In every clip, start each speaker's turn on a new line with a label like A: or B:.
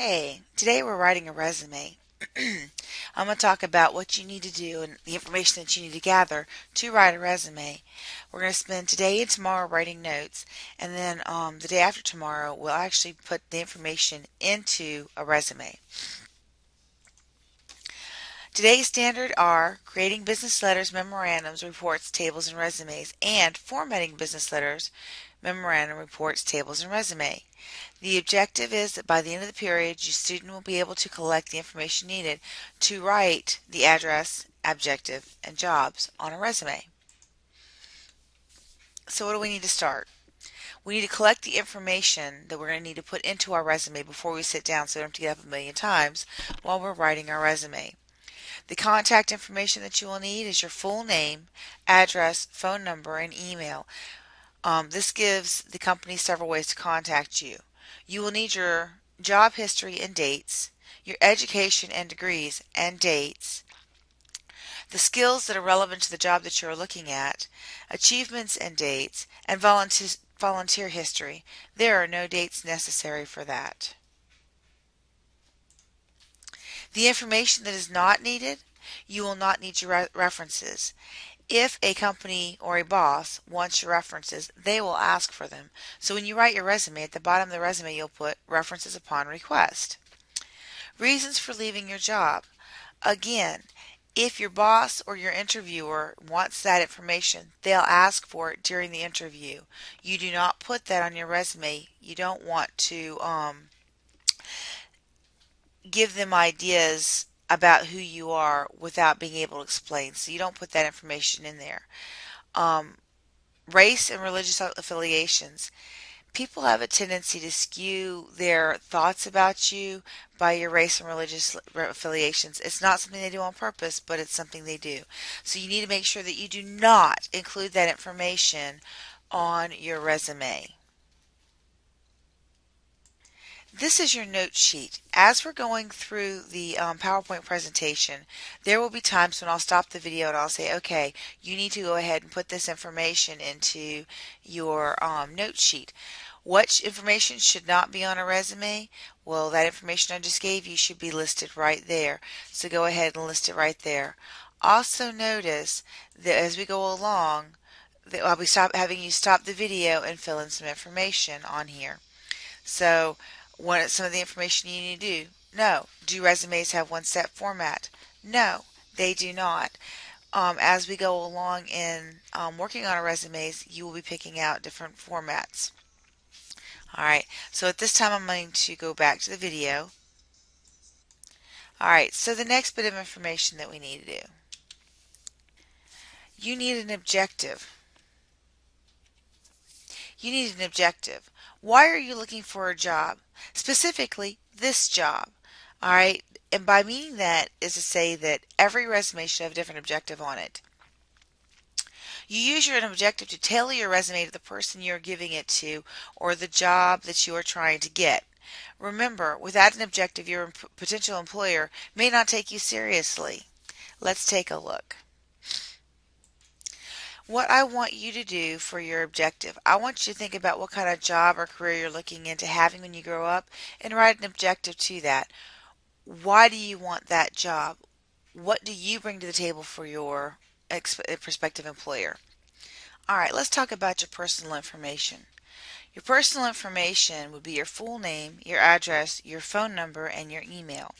A: Hey, today we're writing a resume. I'm going to talk about what you need to do and the information that you need to gather to write a resume. We're going to spend today and tomorrow writing notes, and then the day after tomorrow, we'll actually put the information into a resume. Today's standard are creating business letters, memorandums, reports, tables, and resumes, and formatting business letters, memorandum, reports, tables, and resume. The objective is that by the end of the period, your student will be able to collect the information needed to write the address, objective, and jobs on a resume. So what do we need to start? We need to collect the information that we're going to need to put into our resume before we sit down so we don't have to get up a million times while we're writing our resume. The contact information that you will need is your full name, address, phone number, and email. This gives the company several ways to contact you. You will need your job history and dates, your education and degrees and dates, the skills that are relevant to the job that you're looking at, achievements and dates, and volunteer history. There are no dates necessary for that. The information that is not needed, you will not need your references. If a company or a boss wants your references, they will ask for them. So when you write your resume, at the bottom of the resume, you'll put references upon request. Reasons for leaving your job. Again, if your boss or your interviewer wants that information, they'll ask for it during the interview. You do not put that on your resume. You don't want to give them ideas about who you are without being able to explain. So you don't put that information in there. Um, Race and religious affiliations. People have a tendency to skew their thoughts about you by your race and religious affiliations. It's not something they do on purpose, but it's something they do. So you need to make sure that you do not include that information on your resume. This is your note sheet. As we're going through the PowerPoint presentation, there will be times when I'll stop the video and I'll say, okay, you need to go ahead and put this information into your note sheet. What information should not be on a resume? Well, that information I just gave you should be listed right there. So go ahead and list it right there. Also notice that as we go along, that I'll be having you stop the video and fill in some information on here. So what some of the information you need to do? No. Do resumes have one set format? No, they do not. As we go along in working on our resumes, you will be picking out different formats. Alright, so at this time I'm going to go back to the video. Alright, so the next bit of information that we need to do. You need an objective. You need an objective. Why are you looking for a job? Specifically, this job. Alright, and by meaning that is to say that every resume should have a different objective on it. You use your objective to tailor your resume to the person you're giving it to or the job that you are trying to get. Remember, without an objective, your potential employer may not take you seriously. Let's take a look. What I want you to do for your objective, I want you to think about what kind of job or career you're looking into having when you grow up and write an objective to that. Why do you want that job? What do you bring to the table for your prospective employer? All right, let's talk about your personal information. Your personal information would be your full name, your address, your phone number, and your email.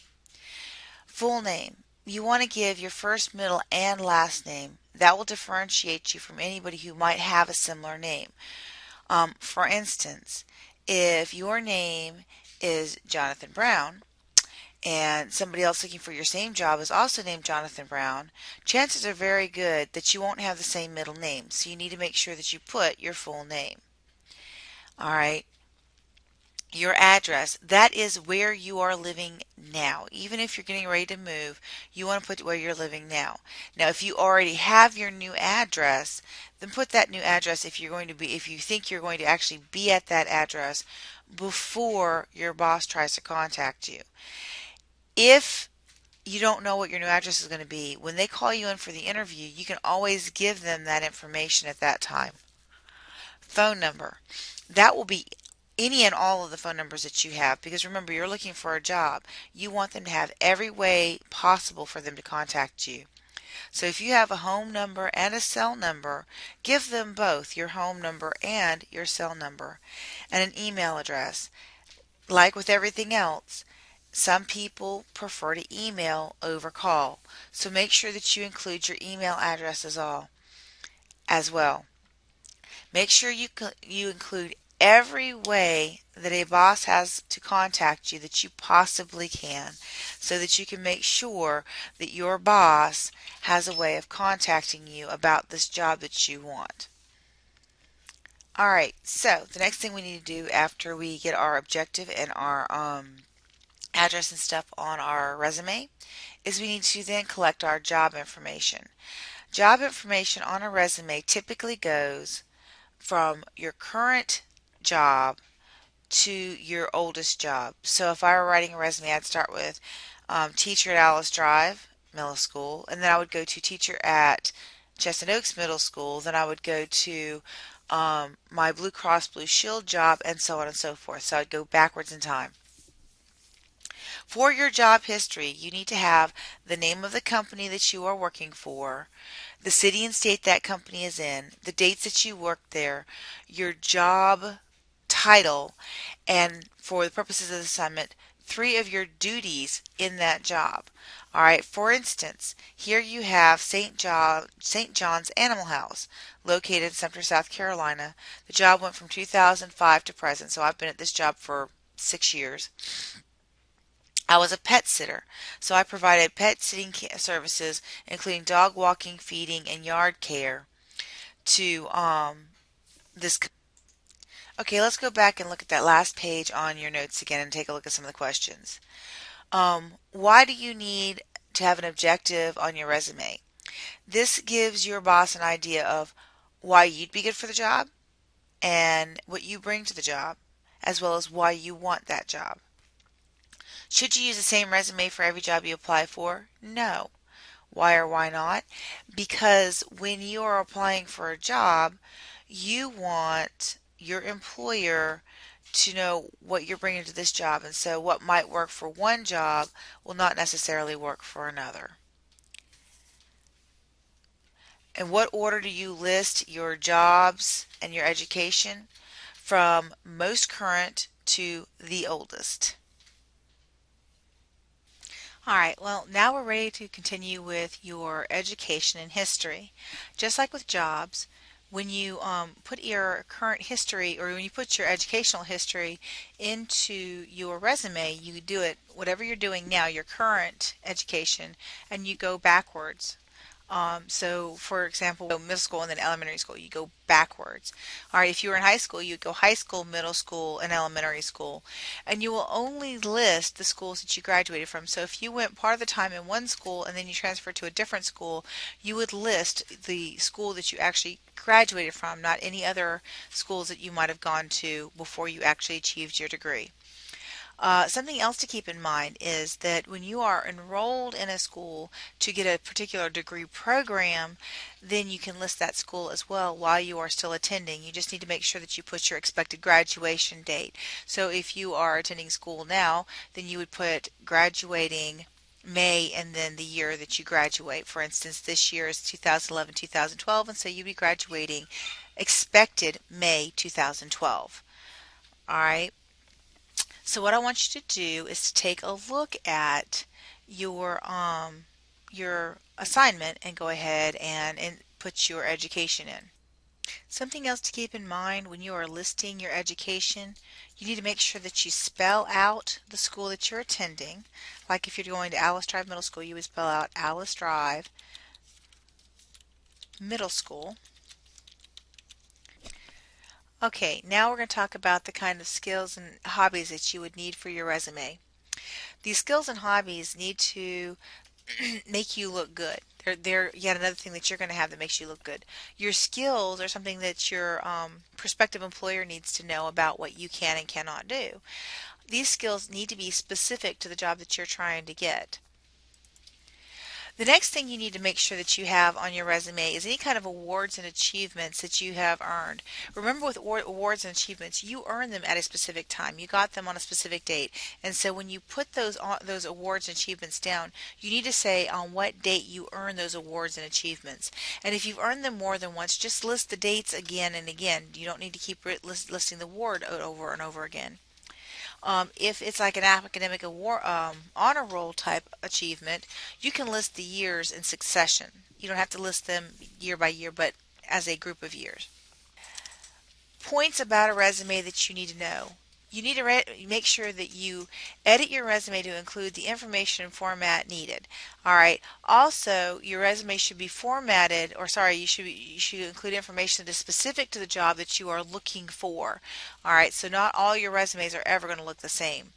A: Full name. You want to give your first, middle, and last name. That will differentiate you from anybody who might have a similar name. For instance, if your name is Jonathan Brown and somebody else looking for your same job is also named Jonathan Brown, chances are very good that you won't have the same middle name. So you need to make sure that you put your full name. All right. Your address, that is where you are living now. Even if you're getting ready to move, you want to put where you're living now. Now, if you already have your new address, then put that new address if you think you're going to actually be at that address before your boss tries to contact you. If you don't know what your new address is going to be, when they call you in for the interview, you can always give them that information at that time. Phone number. That will be any and all of the phone numbers that you have, because remember, you're looking for a job. You want them to have every way possible for them to contact you. So if you have a home number and a cell number, give them both your home number and your cell number and an email address. Like with everything else, some people prefer to email over call. So make sure that you include your email address as well. Make sure you include every way that a boss has to contact you that you possibly can, so that you can make sure that your boss has a way of contacting you about this job that you want. All right, so the next thing we need to do after we get our objective and our address and stuff on our resume is we need to then collect our job information. Job information on a resume typically goes from your current job to your oldest job. So if I were writing a resume, I'd start with teacher at Alice Drive Middle School, and then I would go to teacher at Chestnut Oaks Middle School, then I would go to my Blue Cross Blue Shield job, and so on and so forth. So I'd go backwards in time. For your job history, you need to have the name of the company that you are working for, the city and state that company is in, the dates that you worked there, your job title, and for the purposes of the assignment, 3 of your duties in that job. All right, for instance, here you have St. John's Animal House, located in Sumter, South Carolina. The job went from 2005 to present, so I've been at this job for 6 years. I was a pet sitter, so I provided pet sitting services, including dog walking, feeding, and yard care to this. Okay, let's go back and look at that last page on your notes again and take a look at some of the questions. Why do you need to have an objective on your resume? This gives your boss an idea of why you'd be good for the job and what you bring to the job, as well as why you want that job. Should you use the same resume for every job you apply for? No. Why or why not? Because when you are applying for a job, you want your employer to know what you're bringing to this job, and so what might work for one job will not necessarily work for another. In what order do you list your jobs and your education? From most current to the oldest. All right, well, now we're ready to continue with your education and history. Just like with jobs, when you put your current history or when you put your educational history into your resume, you do it, whatever you're doing now, your current education, and you go backwards. So, for example, middle school and then elementary school, you go backwards. All right, if you were in high school, you go high school, middle school, and elementary school. And you will only list the schools that you graduated from. So if you went part of the time in one school and then you transferred to a different school, you would list the school that you actually graduated from, not any other schools that you might have gone to before you actually achieved your degree. Something else to keep in mind is that when you are enrolled in a school to get a particular degree program, then you can list that school as well while you are still attending. You just need to make sure that you put your expected graduation date. So if you are attending school now, then you would put graduating May and then the year that you graduate. For instance, this year is 2011, 2012, and so you'd be graduating expected May 2012. All right. So what I want you to do is to take a look at your assignment and go ahead and put your education in. Something else to keep in mind when you are listing your education, you need to make sure that you spell out the school that you're attending. Like if you're going to Alice Drive Middle School, you would spell out Alice Drive Middle School. Okay, now we're going to talk about the kind of skills and hobbies that you would need for your resume. These skills and hobbies need to make you look good. They're yet another thing that you're going to have that makes you look good. Your skills are something that your prospective employer needs to know about what you can and cannot do. These skills need to be specific to the job that you're trying to get. The next thing you need to make sure that you have on your resume is any kind of awards and achievements that you have earned. Remember, with awards and achievements, you earned them at a specific time. You got them on a specific date. And so when you put those awards and achievements down, you need to say on what date you earned those awards and achievements. And if you've earned them more than once, just list the dates again and again. You don't need to keep listing the award over and over again. If it's like an academic award, honor roll type achievement, you can list the years in succession. You don't have to list them year by year, but as a group of years. Points about a resume that you need to know. You need to make sure that you edit your resume to include the information and format needed. All right. Also, your resume should be formatted, or sorry, you should include information that is specific to the job that you are looking for. All right. So not all your resumes are ever going to look the same.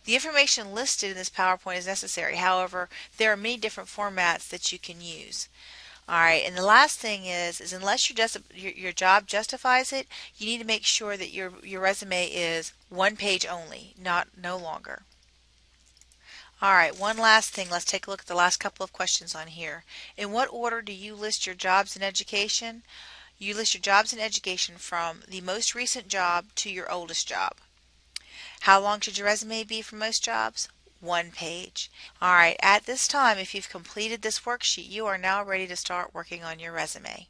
A: The information listed in this PowerPoint is necessary. However, there are many different formats that you can use. All right, and the last thing is unless your job justifies it, you need to make sure that your resume is one page only, not no longer. All right, one last thing. Let's take a look at the last couple of questions on here. In what order do you list your jobs in education? You list your jobs in education from the most recent job to your oldest job. How long should your resume be for most jobs? One page. All right, at this time, if you've completed this worksheet, you are now ready to start working on your resume.